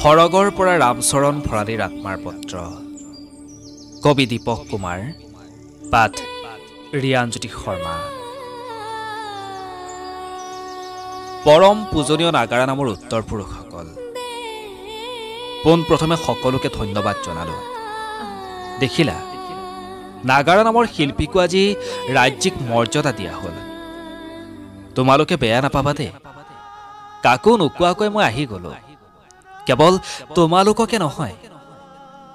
সৰগৰ পৰা ৰামচৰণ ভৰালীৰ আত্মাৰ পত্ৰ কবি দীপক কুমাৰ পাঠ ৰিয়াঞ্জ্যোতি শৰ্মা পৰম পূজনীয় নাগাৰা নামৰ উত্তৰ পুৰুষসকল পোনপ্ৰথমে সকলোকে ধন্যবাদ জনালো দেখিলা নাগাৰা নামৰ শিল্পীকো আজি ৰাজ্যিক মৰ্যাদা দিয়া হ'ল তোমালোকে বেয়া নাপাবা দে কাকো নোকোৱাকৈ মই আহি গলো কেৱল তোমালোককে নহয়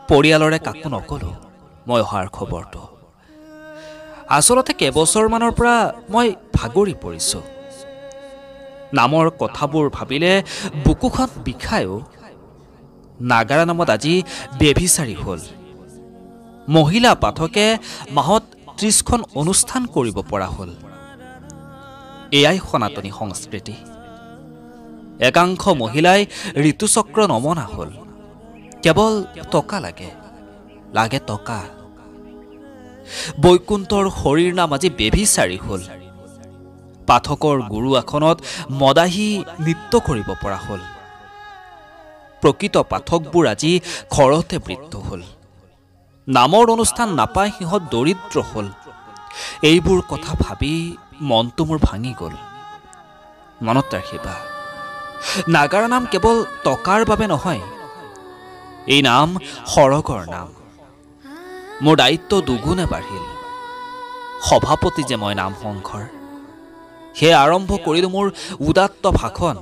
পৰিয়ালৰে কাকো নকলো মই অহাৰ খবৰটো আচলতে কেইবছৰমানৰ পৰা মই ভাগৰি পৰিছো নামৰ কথাবোৰ ভাবিলে বুকুখন বিষায়ো নাগাৰা নামত আজি বেভিচাৰী হ'ল মহিলা পাঠকে মাহত ৩০খন অনুষ্ঠান কৰিব পৰা হ'ল এয়াই সনাতনী সংস্কৃতি একাংশ মহিলাই ঋতুচক্ৰ নমনা হ'ল কেৱল টকা লাগে টকা বৈকুণ্ঠৰ শৰীৰ নাম আজি বেভিচাৰী হ'ল পাঠকৰ গুৰু আসনত মদাহী নৃত্য কৰিব পৰা হ'ল প্ৰকৃত পাঠকবোৰ আজি ঘৰতে বৃদ্ধ হ'ল নামৰ অনুষ্ঠান নাপাই সিহঁত দৰিদ্ৰ হ'ল এইবোৰ কথা ভাবি মনটো মোৰ ভাঙি গ'ল মনত ৰাখিবা নাগাৰা নাম কেৱল টকাৰ বাবে নহয় এই নাম সৰগৰ নাম মোৰ দায়িত্ব দুগুণে বাঢ়িল সভাপতি যে মই নাম সংঘৰ সেই আৰম্ভ কৰিলো মোৰ উদাত্ত ভাষণ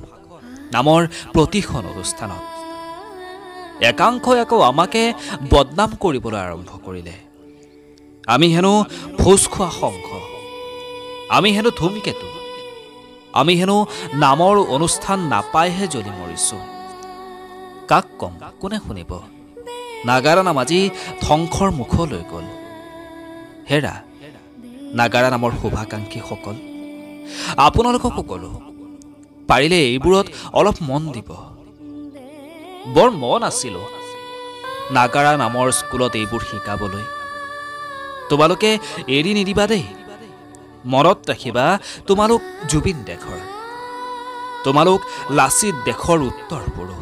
নামৰ প্ৰতিখন অনুষ্ঠানত একাংশই আকৌ আমাকে বদনাম কৰিবলৈ আৰম্ভ কৰিলে আমি হেনো ভোজ খোৱা সংঘ আমি হেনো ধুমকেতু আমি হেনো নামৰ অনুষ্ঠান নাপাইহে জ্বলি মৰিছো কাক কম কোনে শুনিব নাগাৰা নাম আজি ধ্বংসৰ মুখলৈ গ'ল হেৰা নাগাৰা নামৰ শুভাকাংক্ষীসকল আপোনালোককো ক'লো পাৰিলে এইবোৰত অলপ মন দিব বৰ মন আছিল নাগাৰা নামৰ স্কুলত এইবোৰ শিকাবলৈ তোমালোকে এৰি নিদিবা দেই মনত ৰাখিবা তোমালোক জুবিন দেশৰ তোমালোক লাচিত দেশৰ উত্তৰ পুৰুষ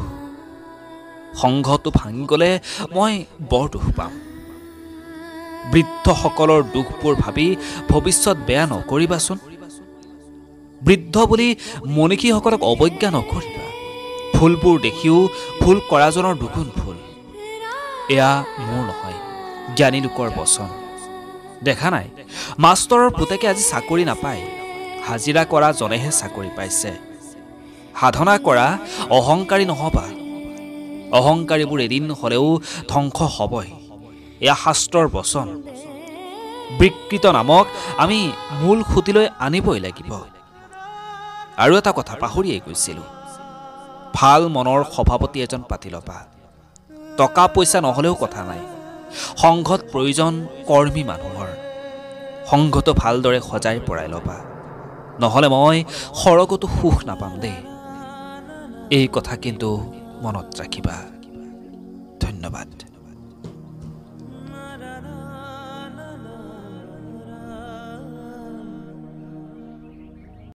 সংঘটো ভাঙি গ'লে মই বৰ দুখ পাম বৃদ্ধসকলৰ দুখবোৰ ভাবি ভৱিষ্যত বেয়া নকৰিবাচোন বৃদ্ধ বুলি মনীষীসকলক অৱজ্ঞা নকৰিবা ফুলবোৰ দেখিও ফুল কৰাজনৰ দুগুণ ফুল এয়া মোৰ নহয় জ্ঞানী লোকৰ বচন দেখা নাই মাষ্টৰৰ পুতেকে আজি চাকৰি নাপায় হাজিৰা কৰা জনেহে চাকৰি পাইছে সাধনা কৰা অহংকাৰী নহবা অহংকাৰীবোৰ এদিন হ'লেও ধ্বংস হ'বই এয়া শাস্ত্ৰৰ বচন বিকৃত নামক আমি মূল খুঁটিলৈ আনিবই লাগিব আৰু এটা কথা পাহৰিয়েই গৈছিলোঁ ভাল মনৰ সভাপতি এজন পাতি ল'বা টকা পইচা নহ'লেও কথা নাই সংঘত প্ৰয়োজন কৰ্মী মানুহৰ সংঘটো ভালদৰে সজাই পৰাই ল'বা নহ'লে মই সৰগতো সুখ নাপাম দেই এই কথা কিন্তু মনত ৰাখিবা ধন্যবাদ